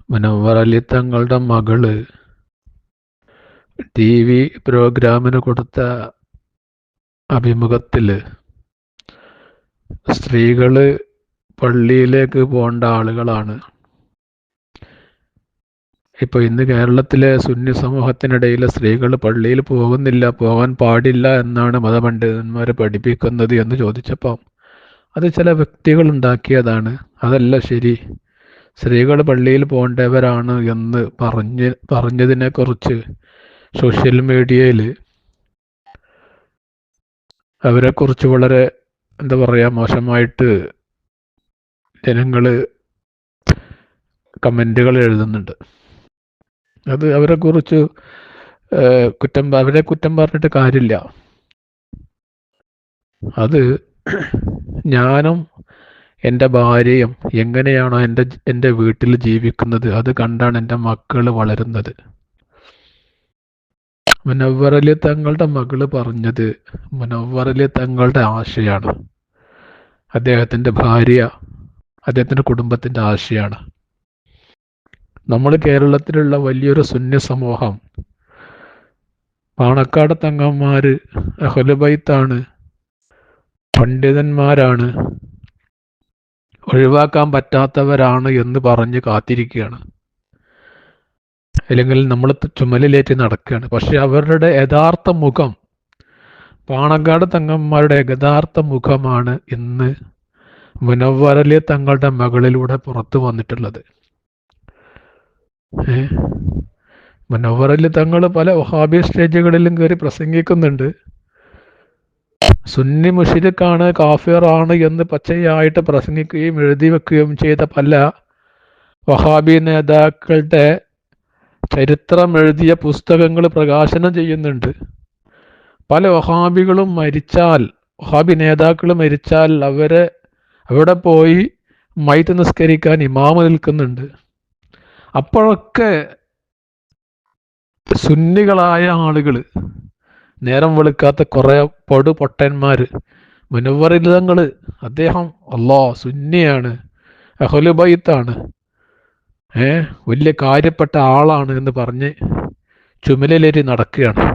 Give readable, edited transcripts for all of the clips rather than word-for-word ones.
മുനവ്വർ അലി തങ്ങളുടെ മകള് TV പ്രോഗ്രാമിന് കൊടുത്ത അഭിമുഖത്തില് സ്ത്രീകള് പള്ളിയിലേക്ക് പോകേണ്ട ആളുകളാണ്. ഇപ്പോൾ ഇന്ന് കേരളത്തിലെ സുന്നി സമൂഹത്തിനിടയിലെ സ്ത്രീകൾ പള്ളിയിൽ പോകുന്നില്ല, പോകാൻ പാടില്ല എന്നാണ് മതപണ്ഡിതന്മാർ പഠിപ്പിക്കുന്നത് എന്ന് ചോദിച്ചപ്പോൾ അത് ചില വ്യക്തികൾ ഉണ്ടാക്കിയതാണ്, അതല്ല ശരി, സ്ത്രീകൾ പള്ളിയിൽ പോകേണ്ടവരാണ് എന്ന് പറഞ്ഞതിനെക്കുറിച്ച് സോഷ്യൽ മീഡിയയിൽ അവരെക്കുറിച്ച് വളരെ എന്താ പറയുക മോശമായിട്ട് ജനങ്ങൾ കമൻറ്റുകൾ എഴുതുന്നുണ്ട്. അത് അവരെക്കുറിച്ച് അവരെ കുറ്റം പറഞ്ഞിട്ട് കാര്യമില്ല. അത് ഞാനും എൻ്റെ ഭാര്യയും എങ്ങനെയാണോ എൻ്റെ വീട്ടിൽ ജീവിക്കുന്നത് അത് കണ്ടാണ് എൻ്റെ മക്കൾ വളരുന്നത്. മുനവ്വർ അലി തങ്ങളുടെ മകള് പറഞ്ഞത് മുനവ്വർ അലി തങ്ങളുടെ ആശയാണ്, അദ്ദേഹത്തിൻ്റെ ഭാര്യ, അദ്ദേഹത്തിൻ്റെ കുടുംബത്തിൻ്റെ ആശയാണ്. നമ്മൾ കേരളത്തിലുള്ള വലിയൊരു സുന്നി സമൂഹം, പാണക്കാട് തങ്ങന്മാര് അഹ്ലുൽ ബൈത്താണ്, പണ്ഡിതന്മാരാണ്, ഒഴിവാക്കാൻ പറ്റാത്തവരാണ് എന്ന് പറഞ്ഞ് കാത്തിരിക്കുകയാണ്, അല്ലെങ്കിൽ നമ്മൾ ചുമലിലേറ്റ് നടക്കുകയാണ്. പക്ഷെ അവരുടെ യഥാർത്ഥ മുഖം, പാണക്കാട് തങ്ങന്മാരുടെ യഥാർത്ഥ മുഖമാണ് ഇന്ന് മുനവ്വർ അലി തങ്ങളുടെ മകളിലൂടെ പുറത്തു വന്നിട്ടുള്ളത്. മുനവ്വർ അലി തങ്ങൾ പല വഹാബി സ്റ്റേജുകളിലും കയറി പ്രസംഗിക്കുന്നുണ്ട്. സുന്നി മുശ്രിക്കാണ്, കാഫിറാണ് എന്ന് പച്ചയായിട്ട് പ്രസംഗിക്കുകയും എഴുതി വെക്കുകയും ചെയ്ത പല വഹാബി നേതാക്കളുടെ ചരിത്രം എഴുതിയ പുസ്തകങ്ങൾ പ്രകാശനം ചെയ്യുന്നുണ്ട്. പല വഹാബികളും മരിച്ചാൽ, വഹാബി നേതാക്കൾ മരിച്ചാൽ അവിടെ പോയി മയ്യിത്ത് നിസ്കരിക്കാൻ ഇമാമ് നിൽക്കുന്നുണ്ട്. അപ്പോഴൊക്കെ സുന്നികളായ ആളുകൾ, നേരം വെളുക്കാത്ത കുറേ പൊട്ടന്മാർ, മുനവ്വർ അലി തങ്ങൾ അദ്ദേഹം സുന്നിയാണ്, അഹ്ലുൽ ബൈത്താണ്, വലിയ കാര്യപ്പെട്ട ആളാണ് എന്ന് പറഞ്ഞ് ചുമലിലേറി നടക്കുകയാണ്.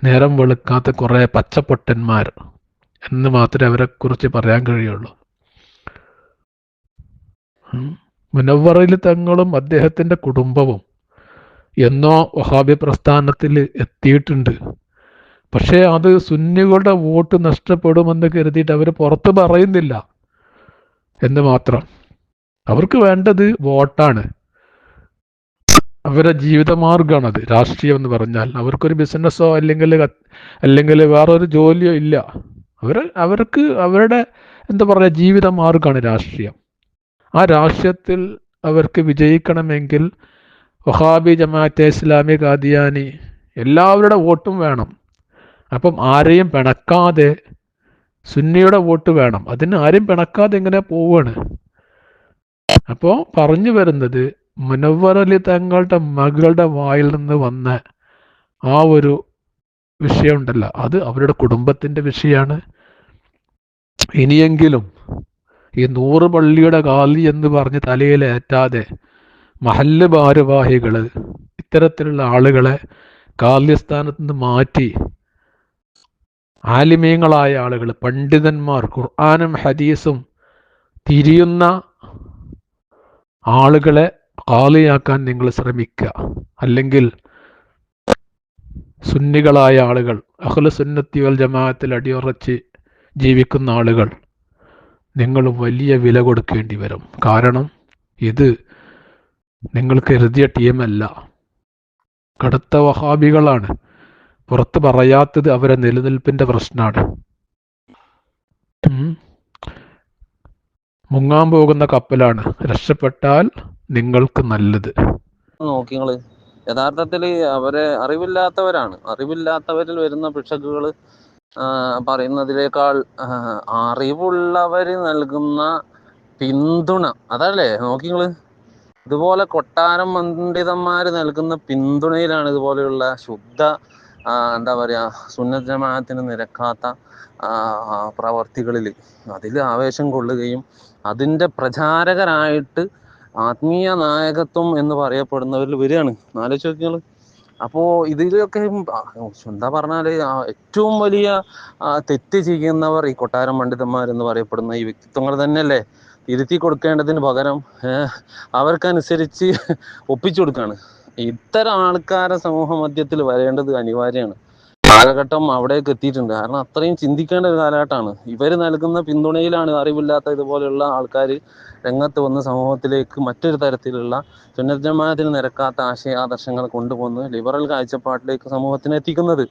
നേരം വെളുക്കാത്ത കുറേ പച്ചപ്പൊട്ടന്മാർ എന്ന് മാത്രമേ അവരെക്കുറിച്ച് പറയാൻ കഴിയുള്ളൂ. മുനവ്വർ അലി തങ്ങളും അദ്ദേഹത്തിൻ്റെ കുടുംബവും എന്നോ വഹാബി പ്രസ്ഥാനത്തിൽ എത്തിയിട്ടുണ്ട്. പക്ഷേ അത് സുന്നികളുടെ വോട്ട് നഷ്ടപ്പെടുമെന്ന് കരുതിയിട്ട് അവർ പുറത്ത് പറയുന്നില്ല എന്ന് മാത്രം. അവർക്ക് വേണ്ടത് വോട്ടാണ്, അവരുടെ ജീവിതമാർഗമാണത്. രാഷ്ട്രീയം എന്ന് പറഞ്ഞാൽ അവർക്കൊരു ബിസിനസ്സോ അല്ലെങ്കിൽ വേറൊരു ജോലിയോ ഇല്ല. അവർക്ക് അവരുടെ എന്താ പറയുക ജീവിതമാർഗമാണ് രാഷ്ട്രീയം. ആ രാഷ്ട്രീയത്തിൽ അവർക്ക് വിജയിക്കണമെങ്കിൽ വഹാബി, ജമാഅത്തെ ഇസ്ലാമി, ഖാദിയാനി എല്ലാവരുടെ വോട്ടും വേണം. അപ്പം ആരെയും പിണക്കാതെ സുന്നിയുടെ വോട്ട് വേണം. അതിന് ആരെയും പിണക്കാതെ ഇങ്ങനെ പോവാണ്. അപ്പോൾ പറഞ്ഞു വരുന്നത് മുനവ്വർ അലി തങ്ങളുടെ മകളുടെ വായിൽ നിന്ന് വന്ന ആ ഒരു വിഷയമുണ്ടല്ലോ, അത് അവരുടെ കുടുംബത്തിൻ്റെ വിഷയമാണ്. ഇനിയെങ്കിലും ഈ 100 പള്ളിയുടെ ഖാലി എന്ന് പറഞ്ഞ് തലയിലേറ്റാതെ മഹല്ല് ഭാരവാഹികൾ ഇത്തരത്തിലുള്ള ആളുകളെ ഖാലിസ്ഥാനത്ത് നിന്ന് മാറ്റി ആലിമീങ്ങളായ ആളുകൾ, പണ്ഡിതന്മാർ, ഖുർആനും ഹദീസും തിരിയുന്ന ആളുകളെ ഖാലിയാക്കാൻ നിങ്ങൾ ശ്രമിക്കുക. അല്ലെങ്കിൽ സുന്നികളായ ആളുകൾ, അഹ്ലു സുന്നത്തി വൽ ജമാഅത്തിൽ അടിയുറച്ച് ജീവിക്കുന്ന ആളുകൾ, നിങ്ങൾ വലിയ വില കൊടുക്കേണ്ടി വരും. കാരണം ഇത് നിങ്ങൾ കരുതിയ ടീമല്ല, കടുത്ത വഹാബികളാണ്. പുറത്ത് പറയാത്തത് അവരെ നിലനിൽപ്പിൻ്റെ പ്രശ്നമാണ്. മുങ്ങാൻ പോകുന്ന കപ്പലാണ്, രക്ഷപ്പെട്ടാൽ നിങ്ങൾക്ക് നല്ലത്. നോക്കിങ്ങള് യഥാർത്ഥത്തിൽ അവരെ അറിവില്ലാത്തവരിൽ വരുന്ന പിശകുകൾ പറയുന്നതിനേക്കാൾ അറിവുള്ളവര് നൽകുന്ന പിന്തുണ, അതല്ലേ നോക്കിങ്ങള്. ഇതുപോലെ കൊട്ടാരം പണ്ഡിതന്മാർ നൽകുന്ന പിന്തുണയിലാണ് ഇതുപോലെയുള്ള ശുദ്ധ എന്താ പറയുക സുന്നത്ത് ജമാഅത്തിന് നിരക്കാത്ത പ്രവർത്തികളിൽ അതിൽ ആവേശം കൊള്ളുകയും അതിൻ്റെ പ്രചാരകരായിട്ട് ആത്മീയ നായകത്വം എന്ന് പറയപ്പെടുന്നവരിൽ വരികയാണ്. ആലോചിച്ച് നോക്കിയാൽ. അപ്പോൾ ഇതിലൊക്കെ എന്താ പറഞ്ഞാൽ ഏറ്റവും വലിയ തെറ്റ് ചെയ്യുന്നവർ ഈ കൊട്ടാരം പണ്ഡിതന്മാരെന്ന് പറയപ്പെടുന്ന ഈ വ്യക്തിത്വങ്ങൾ തന്നെയല്ലേ. തിരുത്തി കൊടുക്കേണ്ടതിന് പകരം അവർക്കനുസരിച്ച് ഒപ്പിച്ചു കൊടുക്കുകയാണ്. ഇത്തരം ആൾക്കാരെ സമൂഹ മധ്യത്തിൽ വരേണ്ടത് അനിവാര്യമാണ്. കാലഘട്ടം അവിടേക്ക് എത്തിയിട്ടുണ്ട്. കാരണം അത്രയും ചിന്തിക്കേണ്ട ഒരു കാലഘട്ടമാണ്. ഇവർ നൽകുന്ന പിന്തുണയിലാണ് അറിവില്ലാത്ത ഇതുപോലെയുള്ള ആൾക്കാർ രംഗത്ത് വന്ന് സമൂഹത്തിലേക്ക് മറ്റൊരു തരത്തിലുള്ള സുന്നത്ത് ജമാഅത്തിന് നിരക്കാത്ത ആശയാദർശങ്ങൾ കൊണ്ടുവന്ന് ലിബറൽ കാഴ്ചപ്പാട്ടിലേക്ക് സമൂഹത്തിനെ എത്തിക്കുന്നത്.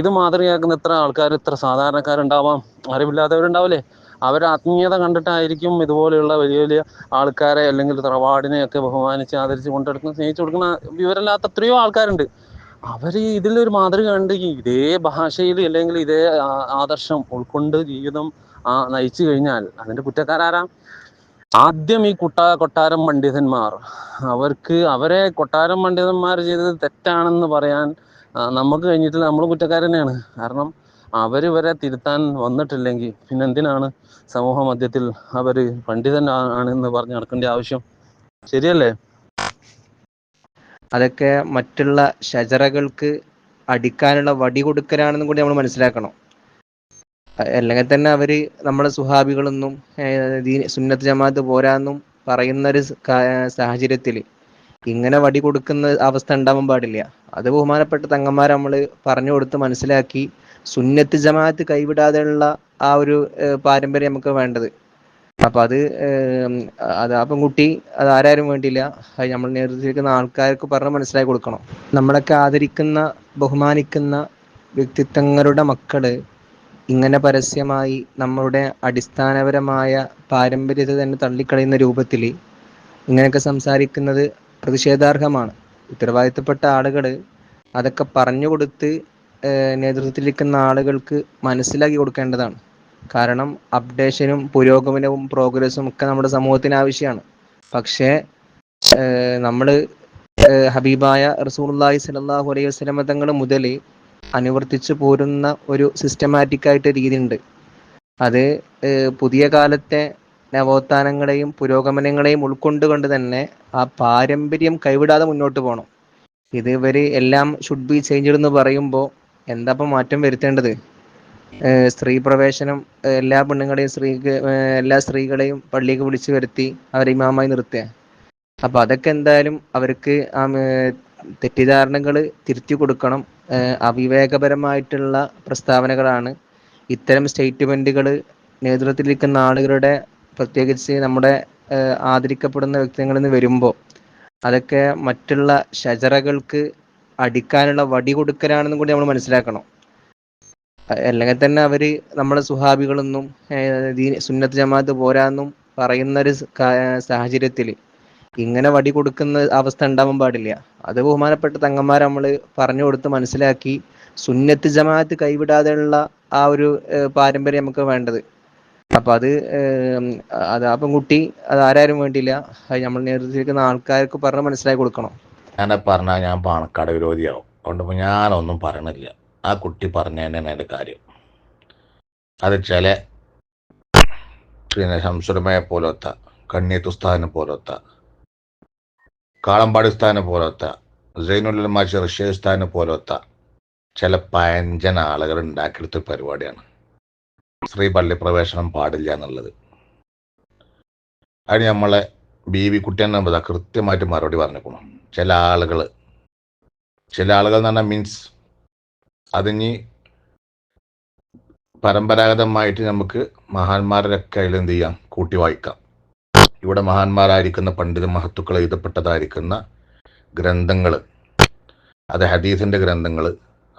ഇത് മാതൃകയാക്കുന്ന എത്ര ആൾക്കാർ, എത്ര സാധാരണക്കാരുണ്ടാവാം, അറിവില്ലാത്തവരുണ്ടാവില്ലേ. അവർ ആത്മീയത കണ്ടിട്ടായിരിക്കും ഇതുപോലെയുള്ള വലിയ വലിയ ആൾക്കാരെ അല്ലെങ്കിൽ തറവാടിനെയൊക്കെ ബഹുമാനിച്ച് ആദരിച്ച് കൊണ്ടെടുക്കുന്ന സ്നേഹിച്ചു കൊടുക്കുന്ന വിവരമില്ലാത്ത എത്രയോ ആൾക്കാരുണ്ട്. അവർ ഇതിലൊരു മാതൃക കണ്ട് ഇതേ ഭാഷയിൽ അല്ലെങ്കിൽ ഇതേ ആദർശം ഉൾക്കൊണ്ട് ജീവിതം നയിച്ചു കഴിഞ്ഞാൽ അതിന്റെ കുറ്റക്കാരാരാ? ആദ്യം ഈ കൊട്ടാരം പണ്ഡിതന്മാർ. അവരെ കൊട്ടാരം പണ്ഡിതന്മാർ ചെയ്തത് തെറ്റാണെന്ന് പറയാൻ നമുക്ക് കഴിഞ്ഞിട്ടില്ല. നമ്മൾ കുറ്റക്കാർ തന്നെയാണ്. കാരണം അവരിവരെ തിരുത്താൻ വന്നിട്ടില്ലെങ്കിൽ പിന്നെ എന്തിനാണ് സമൂഹ മധ്യത്തിൽ അവര് പണ്ഡിതനാണെന്ന് പറഞ്ഞ് നടക്കേണ്ട ആവശ്യം? ശരിയല്ലേ? അതൊക്കെ മറ്റുള്ള ഷജറകൾക്ക് അടിക്കാനുള്ള വടി കൊടുക്കലാണെന്നും കൂടി നമ്മൾ മനസ്സിലാക്കണം. അല്ലെങ്കിൽ തന്നെ അവര് നമ്മളെ സുഹാബികളൊന്നും സുന്നത്ത് ജമാഅത്ത് പോരാന്നും പറയുന്നൊരു സാഹചര്യത്തിൽ ഇങ്ങനെ വടി കൊടുക്കുന്ന അവസ്ഥ ഉണ്ടാവാൻ പാടില്ല. അത് ബഹുമാനപ്പെട്ട തങ്ങന്മാർ നമ്മൾ പറഞ്ഞു കൊടുത്ത് മനസ്സിലാക്കി സുന്നത്ത് ജമാഅത്ത് കൈവിടാതെയുള്ള ആ ഒരു പാരമ്പര്യം നമുക്ക് വേണ്ടത്. അപ്പൊ അത് ആ പെൺകുട്ടി അത് ആരാരും വേണ്ടിയില്ല, അത് നമ്മൾ നേതൃത്വത്തിരിക്കുന്ന ആൾക്കാർക്ക് പറഞ്ഞ് മനസ്സിലാക്കി കൊടുക്കണം. നമ്മളൊക്കെ ആദരിക്കുന്ന ബഹുമാനിക്കുന്ന വ്യക്തിത്വങ്ങളുടെ മക്കള് ഇങ്ങനെ പരസ്യമായി നമ്മളുടെ അടിസ്ഥാനപരമായ പാരമ്പര്യത്തെ തന്നെ തള്ളിക്കളയുന്ന രൂപത്തിൽ ഇങ്ങനെയൊക്കെ സംസാരിക്കുന്നത് പ്രതിഷേധാർഹമാണ്. ഉത്തരവാദിത്തപ്പെട്ട ആളുകൾ അതൊക്കെ പറഞ്ഞു കൊടുത്ത് നേതൃത്വത്തിലിരിക്കുന്ന ആളുകൾക്ക് മനസ്സിലാക്കി കൊടുക്കേണ്ടതാണ്. കാരണം അപ്ഡേഷനും പുരോഗമനവും പ്രോഗ്രസ്സും ഒക്കെ നമ്മുടെ സമൂഹത്തിന് ആവശ്യമാണ്. പക്ഷേ നമ്മൾ ഹബീബായ റസൂലുള്ളാഹി സ്വല്ലല്ലാഹു അലൈഹി വസല്ലം തങ്ങൾ മുതൽ അനുവർത്തിച്ചു പോരുന്ന ഒരു സിസ്റ്റമാറ്റിക് ആയിട്ട് രീതി ഉണ്ട്. അത് പുതിയ കാലത്തെ നവോത്ഥാനങ്ങളെയും പുരോഗമനങ്ങളെയും ഉൾക്കൊണ്ടുകൊണ്ട് തന്നെ ആ പാരമ്പര്യം കൈവിടാതെ മുന്നോട്ട് പോകണം. ഇത് ഇവര് എല്ലാം ഷുഡ് ബി ചേഞ്ച്ഡ് എന്ന് പറയുമ്പോൾ എന്താ ഇപ്പം മാറ്റം വരുത്തേണ്ടത്? സ്ത്രീ പ്രവേശനം എല്ലാ പെണ്ണുങ്ങളെയും എല്ലാ സ്ത്രീകളെയും പള്ളിക്ക് വിളിച്ചു വരുത്തി അവരെ ഇമാമായി നിർത്തുക. അപ്പൊ അതൊക്കെ എന്തായാലും അവർക്ക് തെറ്റിദ്ധാരണകൾ തിരുത്തി കൊടുക്കണം. അവിവേകപരമായിട്ടുള്ള പ്രസ്താവനകളാണ് ഇത്തരം സ്റ്റേറ്റ്മെന്റുകൾ നേതൃത്വത്തിലിരിക്കുന്ന ആളുകളുടെ, പ്രത്യേകിച്ച് നമ്മുടെ ആദരിക്കപ്പെടുന്ന വ്യക്തികളിൽ നിന്ന് വരുമ്പോൾ അതൊക്കെ മറ്റുള്ള ഷജറകൾക്ക് അടിക്കാനുള്ള വടി കൊടുക്കലാണെന്നും കൂടി നമ്മൾ മനസ്സിലാക്കണം. അല്ലെങ്കിൽ തന്നെ അവര് നമ്മളെ സുഹാബികളൊന്നും സുന്നത്ത് ജമാഅത്ത് പോരാന്നും പറയുന്നൊരു സാഹചര്യത്തിൽ ഇങ്ങനെ വടി കൊടുക്കുന്ന അവസ്ഥ ഉണ്ടാവാൻ പാടില്ല. അത് ബഹുമാനപ്പെട്ട തങ്ങന്മാർ നമ്മൾ പറഞ്ഞു കൊടുത്ത് മനസ്സിലാക്കി സുന്നത്ത് ജമാഅത്ത് കൈവിടാതെയുള്ള ആ ഒരു പാരമ്പര്യം നമുക്ക് വേണ്ടത്. അപ്പൊ അത് ആ പെൺകുട്ടി അത് ആരാരും വേണ്ടിയില്ല, അത് നമ്മൾ നേതൃത്വത്തിരിക്കുന്ന ആൾക്കാർക്ക് പറഞ്ഞ് മനസ്സിലാക്കി കൊടുക്കണം. ഞാൻ പറഞ്ഞാൽ ഞാൻ പാണക്കാട് വിരോധിയാവും. അതുകൊണ്ട് ഞാനൊന്നും പറയണില്ല. ആ കുട്ടി പറഞ്ഞ തന്നെയാണ് എൻ്റെ കാര്യം. അത് ചില ശംസുരമയെ പോലത്തെ, കണ്ണീത്തുസ്ഥാനെ പോലത്തെ, കാളമ്പാടിസ്ഥാനെ പോലത്തെ, സൈനുലുലമ ഷെർഷേസ്ഥാനെ പോലത്തെ ചില പയഞ്ചൻ ആളുകൾ ഉണ്ടാക്കിയെടുത്ത പരിപാടിയാണ് സ്ത്രീ പള്ളി പ്രവേശനം പാടില്ല എന്നുള്ളത്. അതിന് നമ്മളെ ബീവി കുട്ടിയെന്നെ കൃത്യമായിട്ട് മറുപടി പറഞ്ഞേക്കണം. ചില ആളുകൾ എന്ന് പറഞ്ഞാൽ മീൻസ് അതിന് പരമ്പരാഗതമായിട്ട് നമുക്ക് മഹാന്മാരുടെയൊക്കെ അതിൽ എന്ത് ചെയ്യാം, കൂട്ടി വായിക്കാം. ഇവിടെ മഹാന്മാരായിരിക്കുന്ന പണ്ഡിത മഹത്തുക്കൾ എഴുതപ്പെട്ടതായിരിക്കുന്ന ഗ്രന്ഥങ്ങൾ, അത് ഹദീസിൻ്റെ ഗ്രന്ഥങ്ങൾ,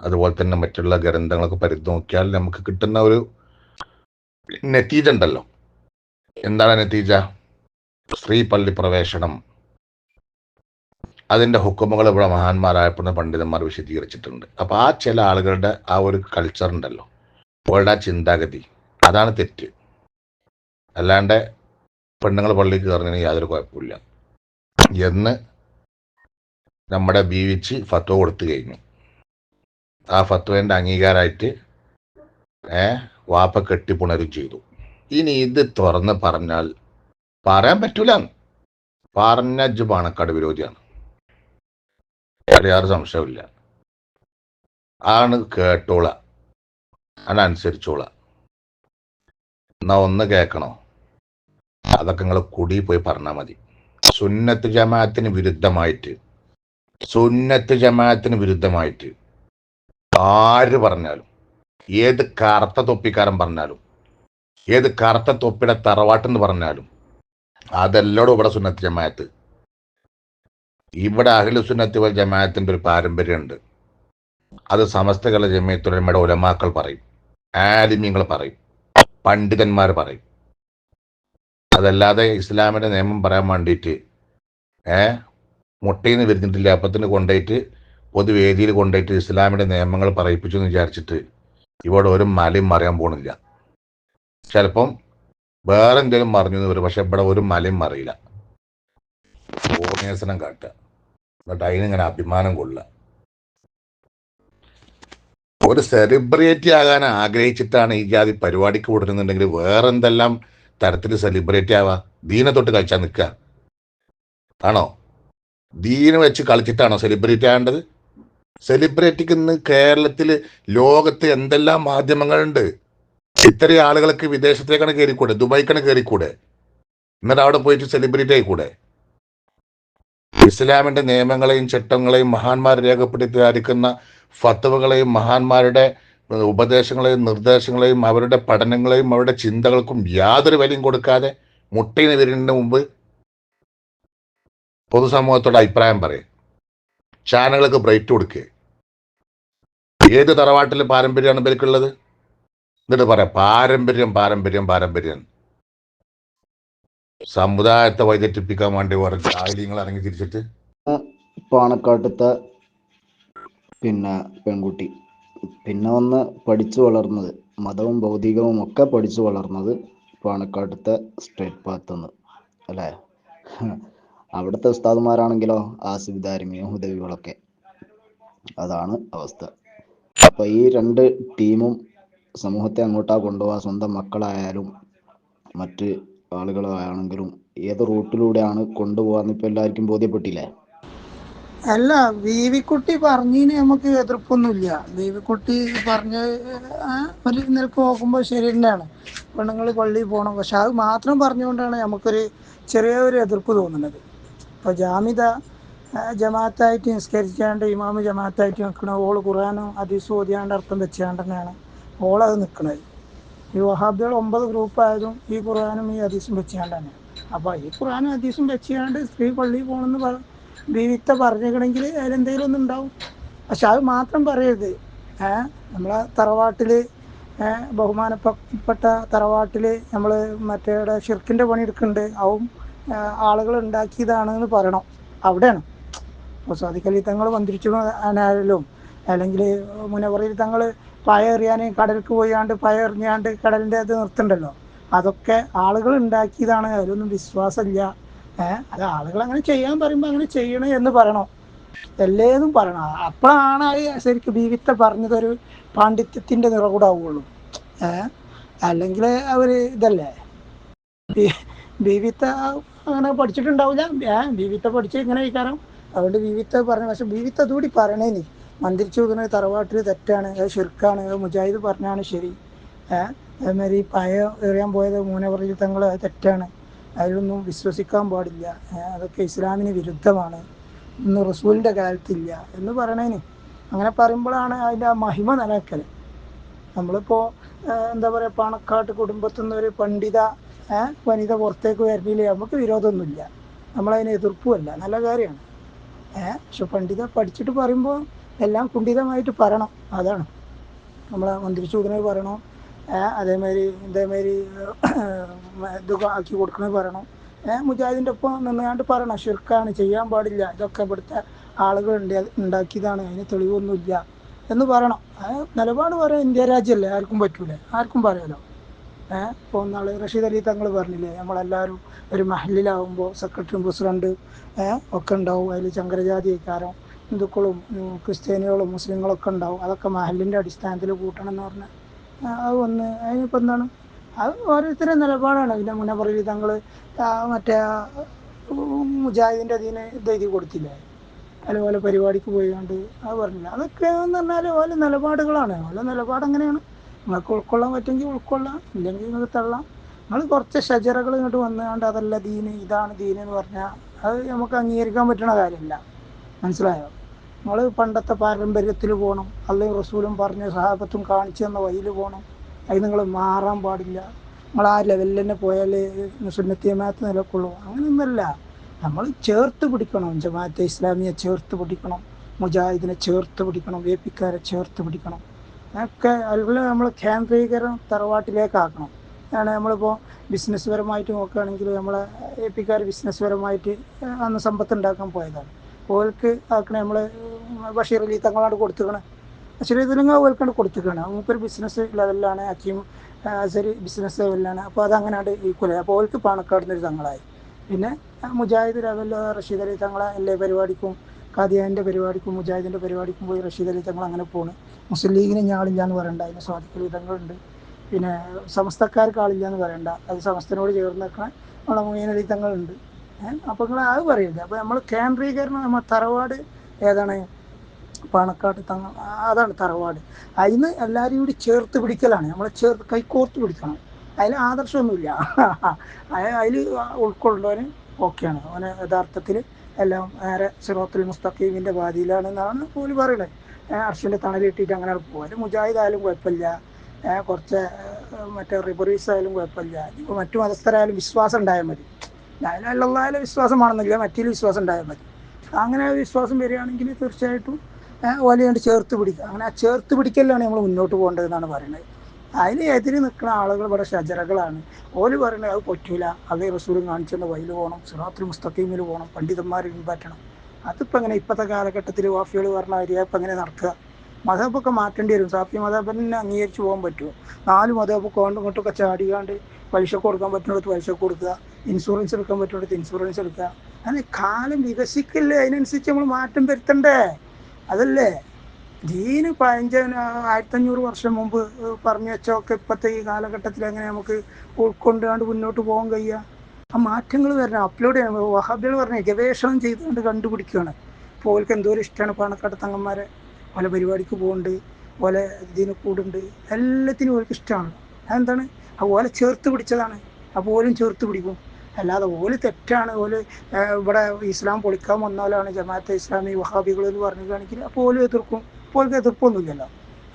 അതുപോലെ തന്നെ മറ്റുള്ള ഗ്രന്ഥങ്ങളൊക്കെ പരിധി നോക്കിയാൽ നമുക്ക് കിട്ടുന്ന ഒരു നതീജ ഉണ്ടല്ലോ. എന്താണ് നതീജ? സ്ത്രീ പള്ളി പ്രവേശനം അതിൻ്റെ ഹുക്കുമുകൾ ഇവിടെ മഹാന്മാരായപ്പെടുന്ന പണ്ഡിതന്മാർ വിശദീകരിച്ചിട്ടുണ്ട്. അപ്പോൾ ആ ചില ആളുകളുടെ ആ ഒരു കൾച്ചർ ഉണ്ടല്ലോ, അവരുടെ ആ ചിന്താഗതി, അതാണ് തെറ്റ്. അല്ലാണ്ട് പെണ്ണുങ്ങൾ പള്ളിക്ക് കയറുന്നതിന് യാതൊരു കുഴപ്പമില്ല എന്ന് നമ്മുടെ ബീവിച്ച് ഫത്വ കൊടുത്തു കഴിഞ്ഞു. ആ ഫത്വേൻ്റെ അംഗീകാരമായിട്ട് വാപ്പ കെട്ടിപ്പുണരും ചെയ്തു. ഇനി ഇത് തുറന്ന് പറഞ്ഞാൽ പറയാൻ പറ്റൂല. പറഞ്ഞ ഇജ്ജ് പാണക്കാട് വിരോധിയാണ്, യാതൊരു സംശയമില്ല. ആണ് കേട്ടോള, അതിനനുസരിച്ചോള. എന്നാ ഒന്ന് കേൾക്കണോ? അതൊക്കെ നിങ്ങൾ കുടി പോയി പറഞ്ഞാൽ മതി. സുന്നത്ത് ജമാഅത്തിന് വിരുദ്ധമായിട്ട് ആര് പറഞ്ഞാലും, ഏത് കറുത്ത തൊപ്പിക്കാരൻ പറഞ്ഞാലും, ഏത് കറുത്ത തൊപ്പിയുടെ തറവാട്ടെന്ന് പറഞ്ഞാലും, അതെല്ലോടും ഇവിടെ സുന്നത്ത് ജമാഅത്ത്. ഇവിടെ അഹ്ലു സുന്നത്ത് വൽ ജമാഅത്തിന്റെ ഒരു പാരമ്പര്യമുണ്ട്. അത് സമസ്ത കേരള ജമിയത്തുൽ ഉലമയുടെ ഉലമാക്കൾ പറയും, ആലിമീങ്ങൾ പറയും, പണ്ഡിതന്മാർ പറയും. അതല്ലാതെ ഇസ്ലാമിന്റെ നിയമം പറയാൻ വേണ്ടിയിട്ട് മുട്ടയിൽ നിന്ന് വരുന്നിട്ടില്ല അപ്പത്തിന് കൊണ്ടുപോയിട്ട് പൊതുവേദിയിൽ കൊണ്ടുപോയിട്ട് ഇസ്ലാമിന്റെ നിയമങ്ങൾ പറയിപ്പിച്ചു എന്ന് വിചാരിച്ചിട്ട് ഇവിടെ ഒരു മലയും മറിയാൻ പോണില്ല. ചിലപ്പം വേറെ എന്തെങ്കിലും മറിഞ്ഞു എന്ന് വരും, പക്ഷെ ഇവിടെ ഒരു മലയും മറിയില്ല. പൂർണ്ണേസനം കാട്ടുക, എന്നിട്ട് അതിനിങ്ങനെ അഭിമാനം കൊള്ളുക. ഒരു സെലിബ്രിറ്റി ആകാൻ ആഗ്രഹിച്ചിട്ടാണ് ഈ ജാതി പരിപാടിക്ക് കൊടുക്കുന്നുണ്ടെങ്കിൽ വേറെ എന്തെല്ലാം തരത്തിൽ സെലിബ്രിറ്റി ആവാ? ദീനെ തൊട്ട് കളിച്ചാൽ നിൽക്കുക ആണോ? ദീന വെച്ച് കളിച്ചിട്ടാണോ സെലിബ്രിറ്റി ആകേണ്ടത്? സെലിബ്രിറ്റിക്ക് ഇന്ന് കേരളത്തിൽ, ലോകത്ത് എന്തെല്ലാം മാധ്യമങ്ങളുണ്ട്. ഇത്രയും ആളുകൾക്ക് വിദേശത്തേക്കാണ് കയറിക്കൂടെ, ദുബായിക്കാണ് കയറിക്കൂടെ, എന്നിട്ട് അവിടെ പോയിട്ട് സെലിബ്രിറ്റി ആയിക്കൂടെ? ഇസ്ലാമിന്റെ നിയമങ്ങളെയും ചട്ടങ്ങളെയും മഹാന്മാർ രേഖപ്പെടുത്തി തയ്യാറിക്കുന്ന ഫത്വകളെയും മഹാന്മാരുടെ ഉപദേശങ്ങളെയും നിർദ്ദേശങ്ങളെയും അവരുടെ പഠനങ്ങളെയും അവരുടെ ചിന്തകൾക്കും യാതൊരു വിലയും കൊടുക്കാതെ മുട്ടയിന് വരുന്നതിന് മുമ്പ് പൊതുസമൂഹത്തോട് അഭിപ്രായം പറയും, ചാനലുകൾക്ക് ബ്രേറ്റ് കൊടുക്കുക. ഏത് തറവാട്ടിലെ പാരമ്പര്യമാണ് ഇവർക്കുള്ളത്? എന്നിട്ട് പറയാം പാരമ്പര്യം. സമുദായത്തെ വൈദ്യറ്റിപ്പിക്കാൻ വേണ്ടി ഓരോ ജാഹിലീങ്ങൾ ഇറങ്ങി തിരിച്ചിട്ട്. പാണക്കാട്ടത്തെ പെൺകുട്ടി ഒന്ന് പഠിച്ചു വളർന്നത്, മതവും ഭൗതികവും ഒക്കെ പഠിച്ചു വളർന്നത് പാണക്കാട്ടത്തെ സ്ട്രേറ്റ് പാത്തെന്ന് അല്ലേ? അവിടുത്തെ ഉസ്താദുമാരാണെങ്കിലോ ആസിഫ് ദാരിമിയും ഹുദവികളൊക്കെ. അതാണ് അവസ്ഥ. അപ്പൊ ഈ രണ്ട് ടീമും സമൂഹത്തെ അങ്ങോട്ടാ കൊണ്ടുപോകാൻ, സ്വന്തം മക്കളായാലും മറ്റ് ആളുകളാണെങ്കിലും ഏത് റൂട്ടിലൂടെയാണ് കൊണ്ടുപോകാന്ന് ഇപ്പൊ എല്ലാവർക്കും ബോധ്യപ്പെട്ടില്ലേ? അല്ല, ബീവിക്കുട്ടി പറഞ്ഞതിന് നമുക്ക് എതിർപ്പൊന്നുമില്ല. ബീവിക്കുട്ടി പറഞ്ഞ ഒരു നിലക്ക് നോക്കുമ്പോൾ ശരി തന്നെയാണ്, പെണ്ണുങ്ങൾ പള്ളിയിൽ പോകണം. പക്ഷെ അത് മാത്രം പറഞ്ഞുകൊണ്ടാണ് നമുക്കൊരു ചെറിയൊരു എതിർപ്പ് തോന്നുന്നത്. ഇപ്പോൾ ജമാഅത്തായിട്ട് നിസ്കരിച്ചാണ്ട് ഇമാമ് ജമാഅത്തായിട്ട് നിൽക്കണ ഓള് ഖുർആനും ഹദീസും ഓതിയാണ്ട് അർത്ഥം വെച്ചാണ്ട് തന്നെയാണ് ഓളത് നിൽക്കുന്നത്. ഈ വഹാബികൾ 9 ഗ്രൂപ്പായതും ഈ ഖുർആനും ഈ ഹദീസും വെച്ചാണ്ടാണ്. അപ്പോൾ ഈ ഖുർആനും ഹദീസും വെച്ചാണ്ട് സ്ത്രീ പള്ളിയിൽ പോകണമെന്ന് ബീവിത്ത പറഞ്ഞിരിക്കണമെങ്കിൽ അതിലെന്തെങ്കിലും ഒന്നും ഉണ്ടാവും. പക്ഷെ അത് മാത്രം പറയരുത്. നമ്മളെ തറവാട്ടിൽ, ബഹുമാനപ്പെട്ട തറവാട്ടിൽ നമ്മൾ മറ്റേ ഷിർക്കിൻ്റെ പണിയെടുക്കുന്നുണ്ട്, അതും ആളുകൾ ഉണ്ടാക്കിയതാണെന്ന് പറയണം. അവിടെയാണ് ഇപ്പോൾ സാദിഖലി തങ്ങൾ മന്ത്രിച്ചാലും അല്ലെങ്കിൽ മുനവറിൽ തങ്ങൾ പയ എറിയാൻ കടലിലേക്ക് പോയാണ്ട് പയ എറിഞ്ഞാണ്ട് കടലിൻ്റെ അത് നിർത്തുന്നുണ്ടല്ലോ, അതൊക്കെ ആളുകൾ ഉണ്ടാക്കിയതാണ്, അതിലൊന്നും വിശ്വാസമില്ല. അത് ആളുകൾ അങ്ങനെ ചെയ്യാൻ പറയുമ്പോൾ അങ്ങനെ ചെയ്യണം എന്ന് പറയണം, എല്ലേതും പറയണം. അപ്പോഴാണ് അത് ശരിക്കും ബീവിത്ത പറഞ്ഞതൊരു പാണ്ഡിത്യത്തിൻ്റെ നിറകൂടാവുള്ളൂ. അല്ലെങ്കിൽ അവർ ഇതല്ലേ, ബീവിത്ത അങ്ങനെ പഠിച്ചിട്ടുണ്ടാവില്ല. ബീവിത്ത പഠിച്ച് ഇങ്ങനെ ഇരിക്കാനും അതുകൊണ്ട് ബീവിത്ത പറഞ്ഞു. പക്ഷെ ബീവിത്ത അതുകൂടി പറയണേനി, മന്ത്രിച്ചു വെക്കുന്നത് തറവാട്ടിൽ തെറ്റാണ്, അത് ഷിർക്കാണ്, അത് മുജാഹിദ് പറഞ്ഞാണ് ശരി. അതേമാതിരി പയ എറിയാൻ പോയത് മൂനവറിൽ തങ്ങൾ അത് തെറ്റാണ്, അതിലൊന്നും വിശ്വസിക്കാൻ പാടില്ല, അതൊക്കെ ഇസ്ലാമിന് വിരുദ്ധമാണ്, ഇന്ന് റസൂലിൻ്റെ കാലത്തില്ല എന്ന് പറയണേന്. അങ്ങനെ പറയുമ്പോഴാണ് അതിൻ്റെ ആ മഹിമ നിലനിൽക്കൽ. നമ്മളിപ്പോൾ എന്താ പറയുക, പാണക്കാട്ട് കുടുംബത്തിൽ നിന്നൊരു പണ്ഡിത വനിത പുറത്തേക്ക് വരുന്നില്ലേ, നമുക്ക് വിരോധമൊന്നുമില്ല, നമ്മളതിന് എതിർപ്പുമല്ല, നല്ല കാര്യമാണ്. പക്ഷെ പണ്ഡിത പഠിച്ചിട്ട് പറയുമ്പോൾ എല്ലാം പറയണം. അതാണ് നമ്മളെ മന്ത്രിച്ചൂക്കുന്നത് പറയണം. അതേമാതിരി ഇതൊക്കെ ആക്കി കൊടുക്കണത് പറയണം. മുജാഹിദിൻ്റെ ഒപ്പം നിന്നുകൊണ്ട് പറയണം, ഷിർക്കാണ്, ചെയ്യാൻ പാടില്ല, ഇതൊക്കെ ഇവിടുത്തെ ആളുകൾ ഉണ്ടാക്കിയതാണ്, അതിന് തെളിവൊന്നുമില്ല എന്ന് പറയണം. നിലപാട് പറയാൻ ഇന്ത്യ രാജ്യമല്ലേ, ആർക്കും പറ്റൂലേ, ആർക്കും പറയാലോ. ഇപ്പോൾ നാൾ റഷീദ് അലി തങ്ങൾ പറഞ്ഞില്ലേ, നമ്മളെല്ലാവരും ഒരു മഹലിലാവുമ്പോൾ സെക്രട്ടറിയും പ്രസിഡന്റ് ഒക്കെ ഉണ്ടാവും, അതിൽ ചങ്കരജാതിക്കാരും ഹിന്ദുക്കളും ക്രിസ്ത്യാനികളും മുസ്ലിങ്ങളൊക്കെ ഉണ്ടാവും, അതൊക്കെ മഹലിൻ്റെ അടിസ്ഥാനത്തിൽ കൂട്ടണം എന്ന് പറഞ്ഞാൽ അത് വന്ന് അതിനിപ്പോൾ എന്താണ്, അത് ഓരോരുത്തരുടെ നിലപാടാണ്. പിന്നെ മുന്നേ പറയില്ല തങ്ങൾ മറ്റേ മുജാഹിദിൻ്റെ അതിന് ഇത് എഴുതി കൊടുത്തില്ലേ, അതുപോലെ പരിപാടിക്ക് പോയിക്കൊണ്ട് അത് പറഞ്ഞില്ല. അതൊക്കെ എന്ന് പറഞ്ഞാൽ ഓരോ നിലപാടുകളാണ്. ഓരോ നിലപാട് അങ്ങനെയാണ്. നിങ്ങൾക്ക് ഉൾക്കൊള്ളാൻ പറ്റുമെങ്കിൽ ഉൾക്കൊള്ളാം, ഇല്ലെങ്കിൽ നിങ്ങൾക്ക് തള്ളാം. നിങ്ങൾ കുറച്ച് ഷജറകൾ ഇങ്ങോട്ട് വന്നുകൊണ്ട് അതല്ല ദീന്, ഇതാണ് ദീന് എന്ന് പറഞ്ഞാൽ അത് നമുക്ക് അംഗീകരിക്കാൻ പറ്റുന്ന കാര്യമില്ല. മനസ്സിലായോ? നമ്മൾ പണ്ടത്തെ പാരമ്പര്യത്തിൽ പോകണം, അള്ളയും റസൂലും പറഞ്ഞ സഹാബത്തും കാണിച്ചു തന്ന വഴിയിൽ പോകണം. അതിന് നിങ്ങൾ മാറാൻ പാടില്ല. നമ്മൾ ആ ലെവലിൽ തന്നെ പോയാൽ സുന്നത്തി ജമാഅത്ത് നിലക്കൊള്ളൂ. അങ്ങനെയൊന്നുമല്ല. നമ്മൾ ചേർത്ത് പിടിക്കണം. ജമാഅത്തെ ഇസ്ലാമിയെ ചേർത്ത് പിടിക്കണം, മുജാഹിദിനെ ചേർത്ത് പിടിക്കണം, വേപ്പിക്കാരെ ചേർത്ത് പിടിക്കണം. ഒക്കെ അതുപോലെ നമ്മൾ കേന്ദ്രീകരണം തറവാട്ടിലേക്കാക്കണം. ആണ് നമ്മളിപ്പോൾ ബിസിനസ് പരമായിട്ട് നോക്കുകയാണെങ്കിൽ നമ്മളെ ഏപ്പിക്കാർ ബിസിനസ് പരമായിട്ട് അന്ന് സമ്പത്ത് ഉണ്ടാക്കാൻ പോയതാണ്. ഓൾക്ക് ആക്കണേ നമ്മൾ ബഷീർ അലി തങ്ങളാണ് കൊടുത്തുക്കണം. ബഷീർ അലി തങ്ങൾ ഓൾക്കാണ്ട് കൊടുത്തുക്കണം. നമുക്കൊരു ബിസിനസ് ലെവലിലാണ്, ഹക്കീം അസരി ബിസിനസ് ലെവലിലാണ്. അപ്പോൾ അതങ്ങനെയാണ് ഈക്വലായി. അപ്പോൾ ഓൾക്ക് പാണക്കാടുന്നൊരു തങ്ങളായി. പിന്നെ മുജാഹിദ് ലെവലിൽ റഷീദ് അലി തങ്ങളെ എല്ലാ പരിപാടിക്കും, ഖാദിയാൻ്റെ പരിപാടിക്കും മുജാഹിദിൻ്റെ പരിപാടിക്കും പോയി റഷീദ് അലി തങ്ങൾ അങ്ങനെ പോണ്. മുസ്ലിം ലീഗിന് ഞാളില്ല എന്ന് പറയണ്ട, അതിന് സ്വാദിഖ് അലി തങ്ങളുണ്ട്. പിന്നെ സമസ്തക്കാർക്ക് ആളില്ല എന്ന് പറയണ്ട, അത് സമസ്തനോട് ചേർന്ന് നിൽക്കണ നമ്മളെ മൊയ്ൻ അലി തങ്ങളുണ്ട്. അപ്പോൾ നിങ്ങൾ അത് പറയരുത്. അപ്പോൾ നമ്മൾ കേന്ദ്രീകരണം, നമ്മൾ തറവാട് ഏതാണ്? പാണക്കാട് തങ്ങൾ, അതാണ് തറവാട്. അതിന് എല്ലാവരും കൂടി ചേർത്ത് പിടിക്കലാണ്. നമ്മൾ ചേർത്ത് കൈകോർത്ത് പിടിക്കണം. അതിൽ ആദർശമൊന്നുമില്ല. അതിൽ ഉൾക്കൊള്ളുന്നവന് ഓക്കെയാണ്. അവന് യഥാർത്ഥത്തിൽ എല്ലാം നേരെ സിറാത്തുൽ മുസ്തഖീമിൻ്റെ ബാധിയിലാണെന്നാണ് പോലും പറയുന്നത്. അർഷിൻ്റെ തണലിട്ടിട്ട് അങ്ങനെ പോകും. അതിൽ മുജാഹിദ് ആയാലും കുഴപ്പമില്ല, കുറച്ച് മറ്റേ റിബറീസ് ആയാലും കുഴപ്പമില്ല. ഇപ്പോൾ മറ്റു മതസ്ഥരായാലും വിശ്വാസം ഉണ്ടായാൽ മതി. അതിലുള്ള വിശ്വാസമാണെന്നില്ല, മറ്റേ വിശ്വാസം ഉണ്ടായാൽ മതി. അങ്ങനെ വിശ്വാസം വരികയാണെങ്കിൽ തീർച്ചയായിട്ടും ഓലയാണ്ട് ചേർത്ത് പിടിക്കുക. അങ്ങനെ ആ ചേർത്ത് പിടിക്കലാണ് നമ്മൾ മുന്നോട്ട് പോകേണ്ടതെന്നാണ് പറയുന്നത്. അതിന് എതിര് നിൽക്കുന്ന ആളുകൾ ഇവിടെ ഷജറകളാണ്. ഓല് പറയുന്നത് അത് പറ്റൂല, അതേ റസൂലും കാണിച്ചെന്ന വഴിയിൽ പോകണം, സിറാത്തുൽ മുസ്തഖീമിൽ പോകണം, പണ്ഡിതന്മാരെ പിൻപറ്റണം. അതിപ്പോൾ എങ്ങനെ ഇപ്പോഴത്തെ കാലഘട്ടത്തിൽ വാഫികൾ പറഞ്ഞ ഏരിയ ഇപ്പം എങ്ങനെ നടക്കുക? മതബൊക്കെ മാറ്റേണ്ടി വരും. സാഫി മതബിനെ അംഗീകരിച്ച് പോകാൻ പറ്റുമോ? 4 മതബൊക്കെ ഇങ്ങോട്ടൊക്കെ ചാടിക്കാണ്ട് പലിശക്ക് കൊടുക്കാൻ പറ്റുന്നിടത്ത് പലിശക്ക് കൊടുക്കുക, ഇൻഷുറൻസ് എടുക്കാൻ പറ്റുന്നിടത്ത് ഇൻഷുറൻസ് എടുക്കുക. അങ്ങനെ കാലം വികസിക്കല്ലേ, അതിനനുസരിച്ച് നമ്മൾ മാറ്റം വരുത്തണ്ടേ? അതല്ലേ ദീന് 1500 വർഷം മുമ്പ് പറഞ്ഞു വെച്ചൊക്കെ ഇപ്പോഴത്തെ ഈ കാലഘട്ടത്തിൽ എങ്ങനെ നമുക്ക് ഉൾക്കൊണ്ടുകൊണ്ട് മുന്നോട്ട് പോകാൻ കഴിയുക? ആ മാറ്റങ്ങൾ വരണം, അപ്ലോഡ് ചെയ്യണം. വഹാബികൾ പറഞ്ഞ ഗവേഷണം ചെയ്തുകൊണ്ട് കണ്ടുപിടിക്കുകയാണ്. ഇപ്പോൾ ഓൾക്ക് എന്തോരം ഇഷ്ടമാണ് പാണക്കാട് തങ്ങന്മാരെ. പല പരിപാടിക്ക് പോകുന്നുണ്ട്, ഓലെ ഇതിന് കൂടുണ്ട്, എല്ലാത്തിനും ഓൾക്ക് ഇഷ്ടമാണ്. അതെന്താണ്? ആ ഓലെ ചേർത്ത് പിടിച്ചതാണ്. അപ്പോൾ ഓലും ചേർത്ത് പിടിക്കും. അല്ലാതെ ഓല് തെറ്റാണ്, ഓല് ഇവിടെ ഇസ്ലാം പൊളിക്കാൻ വന്നാലാണ് ജമാഅത്തെ ഇസ്ലാമി വഹാബികൾ എന്ന് പറഞ്ഞു കാണിക്കുക. അപ്പോൾ ഓല് എതിർക്കും. ഓൾക്ക് എതിർപ്പൊന്നുമില്ലല്ലോ.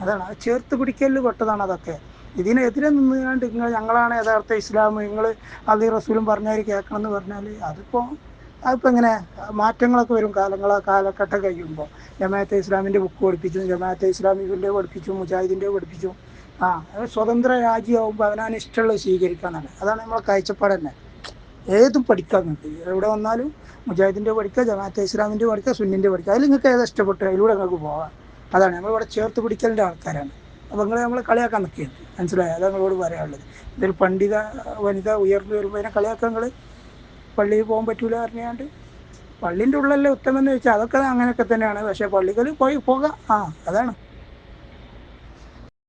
അതാണ് ആ ചേർത്ത് പിടിക്കലിൽ പെട്ടതാണ് അതൊക്കെ. ഇതിനെതിരെ നിന്നുകൊണ്ട് ഞങ്ങളാണ് യഥാർത്ഥ ഇസ്ലാം, നിങ്ങൾ അള്ളി റസൂലും പറഞ്ഞാൽ കേൾക്കണം എന്ന് പറഞ്ഞാൽ അതിപ്പോൾ എങ്ങനെ മാറ്റങ്ങളൊക്കെ വരും. കാലഘട്ടം കഴിയുമ്പോൾ ജമാഅത്തെ ഇസ്ലാമിൻ്റെ ബുക്ക് പഠിപ്പിച്ചു, ജമാഅത്തെ ഇസ്ലാമിൻ്റെ പഠിപ്പിച്ചു, മുജാഹിദിൻ്റെ പഠിപ്പിച്ചു. സ്വതന്ത്ര രാജ്യമാകുമ്പോൾ അവനാണ് ഇഷ്ടമുള്ളത് സ്വീകരിക്കാന്നാണ്. അതാണ് നമ്മളെ കാഴ്ചപ്പാട് തന്നെ. ഏതും പഠിക്കാൻ നിങ്ങൾക്ക് എവിടെ വന്നാലും മുജാഹിദിൻ്റെ പഠിക്കുക, ജമാഅത്തെ ഇസ്ലാമിൻ്റെ പഠിക്കുക, സുന്നിൻ്റെ പഠിക്കുക. അതിൽ നിങ്ങൾക്ക് ഏതാ ഇഷ്ടപ്പെട്ടു അതിലൂടെ നിങ്ങൾക്ക് പോകാം. അതാണ് നമ്മളിവിടെ ചേർത്ത് പിടിക്കലിൻ്റെ ആൾക്കാരാണ്. അപ്പോൾ നമ്മളെ കളിയാക്കാൻ നിൽക്കുകയാണ്. മനസ്സിലായോ? അതാണ് നിങ്ങളോട് പറയാനുള്ളത്. ഇതൊരു പണ്ഡിത വനിത ഉയർന്നു വരുമ്പോൾ അതിനെ കളിയാക്കാൻ നിങ്ങൾ പള്ളിയിൽ പോകാൻ പറ്റൂല പറഞ്ഞാണ്ട്. പള്ളിൻ്റെ ഉള്ളല്ലേ ഉത്തമം എന്ന് വെച്ചാൽ അതൊക്കെ അങ്ങനെയൊക്കെ തന്നെയാണ്. പക്ഷേ പള്ളികളിൽ പോകാം. അതാണ്